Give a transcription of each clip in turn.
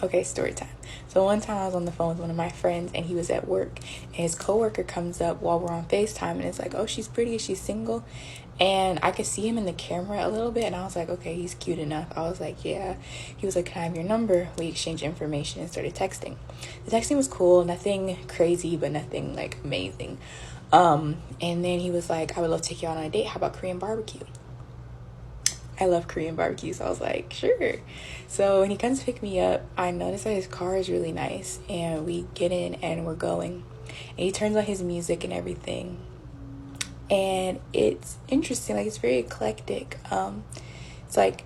Okay, story time. So one time I was on the phone with one of my friends and he was at work and his coworker comes up while we're on FaceTime and it's like, oh, she's pretty, she's single. And I could see him in the camera a little bit and I was like, okay, he's cute enough. I was like, yeah. He was like, can I have your number? We exchanged information and started texting. The texting was cool, nothing crazy, but nothing like amazing. And then he was like, I would love to take you out on a date. How about Korean barbecue? I love Korean barbecue, so I was like, sure. So when he comes to pick me up, I notice that his car is really nice, and we get in and we're going. And he turns on his music and everything, and it's interesting. Like, it's very eclectic. It's like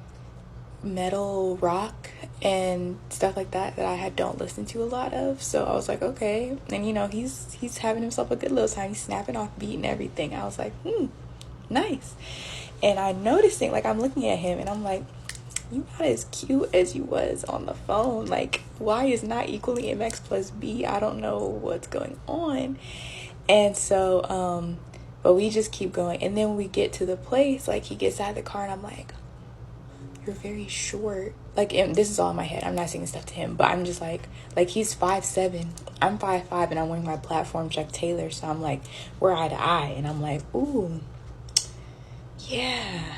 metal rock and stuff like that I don't listen to a lot of. So I was like, okay. And you know, he's having himself a good little time. He's snapping off beat and everything. I was like, nice. And I noticing, like, I'm looking at him and I'm like, you're not as cute as you was on the phone. Like, Y is not equally MX plus B. I don't know what's going on. And so, but we just keep going. And then when we get to the place, like, he gets out of the car and I'm like, you're very short. Like, and this is all in my head. I'm not saying stuff to him, but I'm just like he's 5'7". I'm 5'5", and I'm wearing my platform Chuck Taylor. So I'm like, we're eye to eye. And I'm like, ooh, yeah.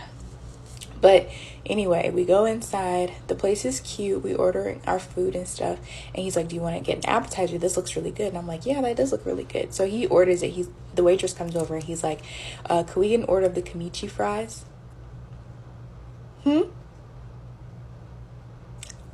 But anyway, we go inside. The place is cute. We order our food and stuff. And he's like, do you want to get an appetizer? This looks really good. And I'm like, yeah, that does look really good. So he orders it. The waitress comes over and he's like, could we get an order of the kimchi fries?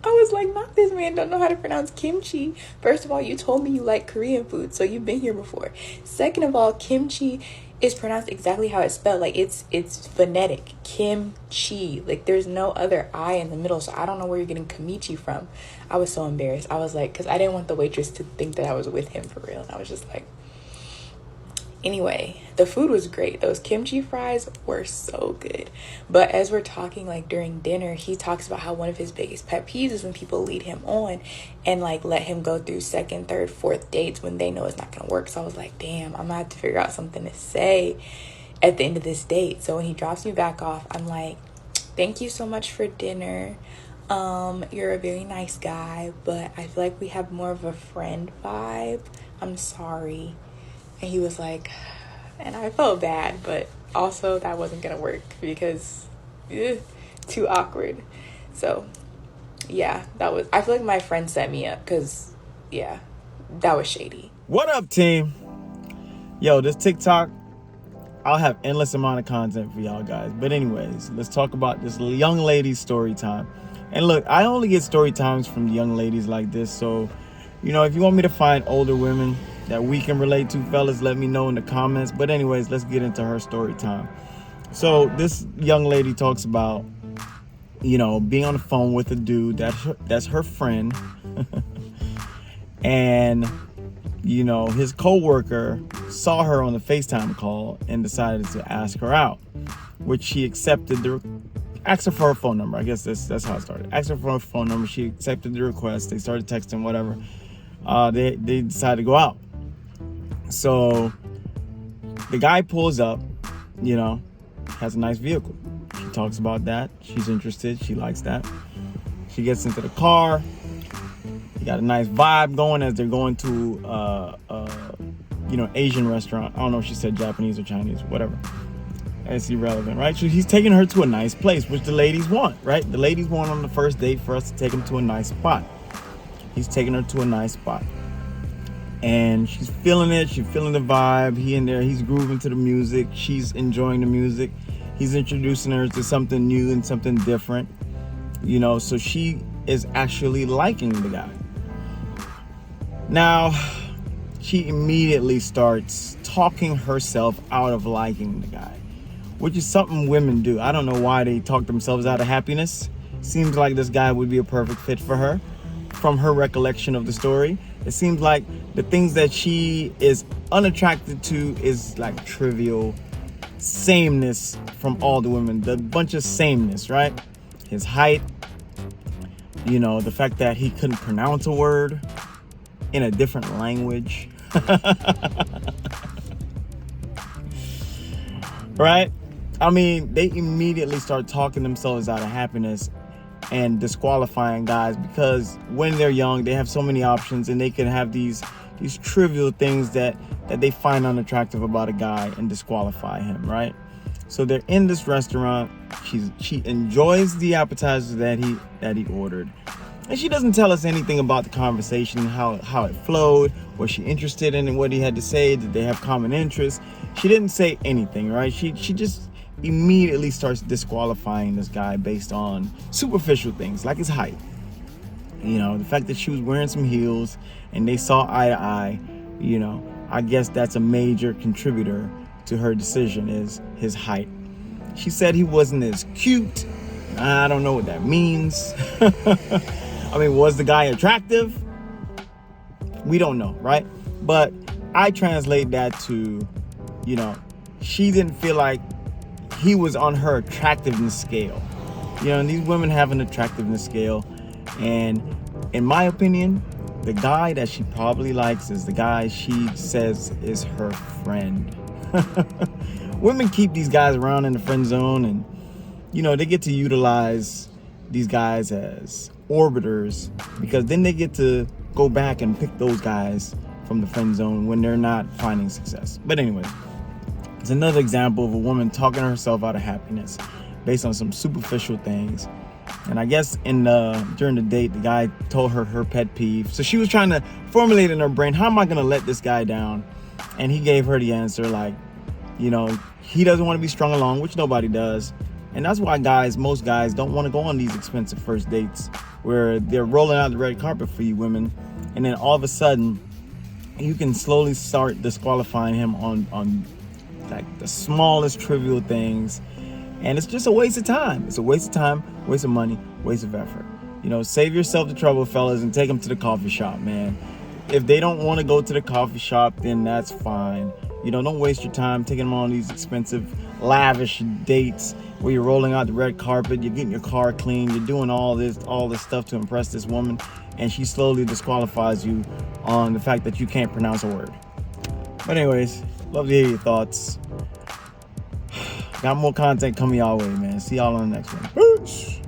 I was like, not this man don't know how to pronounce kimchi. First of all, you told me you like Korean food, so you've been here before. Second of all, kimchi is pronounced exactly how it's spelled. Like, it's phonetic. Kimchi. Like, there's no other I in the middle, so I don't know where you're getting kimchi from. I was so embarrassed. I was like, because I didn't want the waitress to think that I was with him for real. And I was just like, anyway, the food was great. Those kimchi fries were so good. But as we're talking, like, during dinner, he talks about how one of his biggest pet peeves is when people lead him on and, like, let him go through second, third, fourth dates when they know it's not going to work. So I was like, damn, I'm going to have to figure out something to say at the end of this date. So when he drops me back off, I'm like, thank you so much for dinner. You're a very nice guy, but I feel like we have more of a friend vibe. I'm sorry. And he was like, and I felt bad, but also that wasn't going to work because too awkward. So, yeah, I feel like my friend set me up because, yeah, that was shady. What up, team? Yo, this TikTok, I'll have endless amount of content for y'all guys. But anyways, let's talk about this young lady's story time. And look, I only get story times from young ladies like this. So, you know, if you want me to find older women that we can relate to, fellas, let me know in the comments. But anyways, let's get into her story time. So this young lady talks about, you know, being on the phone with a dude that's her friend. And, you know, his coworker saw her on the FaceTime call and decided to ask her out, which she accepted. Asked her for her phone number. I guess that's how it started. Asked her for her phone number. She accepted the request. They started texting, whatever. They decided to go out. So the guy pulls up, you know, has a nice vehicle. She talks about that. She's interested. She likes that. She gets into the car. You got a nice vibe going as they're going to, Asian restaurant. I don't know if she said Japanese or Chinese, whatever. It's irrelevant, right? So he's taking her to a nice place, which the ladies want, right? The ladies want on the first date for us to take them to a nice spot. He's taking her to a nice spot. And she's feeling it. She's feeling the vibe. He in there. He's grooving to the music. She's enjoying the music. He's introducing her to something new and something different. You know, so she is actually liking the guy. Now, she immediately starts talking herself out of liking the guy, which is something women do. I don't know why they talk themselves out of happiness. Seems like this guy would be a perfect fit for her. From her recollection of the story, it seems like the things that she is unattracted to is like trivial sameness from all the women. The bunch of sameness, right? His height, you know, the fact that he couldn't pronounce a word in a different language. Right? I mean, they immediately start talking themselves out of happiness. and disqualifying guys, because when they're young, they have so many options and they can have these trivial things that they find unattractive about a guy and disqualify him, right? So they're in this restaurant. She enjoys the appetizer that he ordered. And she doesn't tell us anything about the conversation, how it flowed. Was she interested in what he had to say? Did they have common interests? She didn't say anything, right? She just immediately starts disqualifying this guy based on superficial things like his height. You know, the fact that she was wearing some heels and they saw eye to eye, you know, I guess that's a major contributor to her decision, is his height. She said he wasn't as cute. I don't know what that means. I mean, was the guy attractive? We don't know, right? But I translate that to, you know, she didn't feel like he was on her attractiveness scale. You know, and these women have an attractiveness scale. And in my opinion, the guy that she probably likes is the guy she says is her friend. Women keep these guys around in the friend zone, and, you know, they get to utilize these guys as orbiters, because then they get to go back and pick those guys from the friend zone when they're not finding success. But anyway, it's another example of a woman talking herself out of happiness based on some superficial things. And I guess during the date, the guy told her pet peeve. So she was trying to formulate in her brain, how am I going to let this guy down? And he gave her the answer, like, you know, he doesn't want to be strung along, which nobody does. And that's why most guys don't want to go on these expensive first dates where they're rolling out the red carpet for you women. And then all of a sudden, you can slowly start disqualifying him on like the smallest trivial things. And it's just a waste of time. It's a waste of time, waste of money, waste of effort. You know, save yourself the trouble, fellas, and take them to the coffee shop, man. If they don't want to go to the coffee shop, then that's fine. You know, don't waste your time taking them on these expensive, lavish dates where you're rolling out the red carpet, you're getting your car clean, you're doing all this stuff to impress this woman, and she slowly disqualifies you on the fact that you can't pronounce a word. But anyways, love to hear your thoughts. Got more content coming y'all way, man. See y'all on the next one. Peace.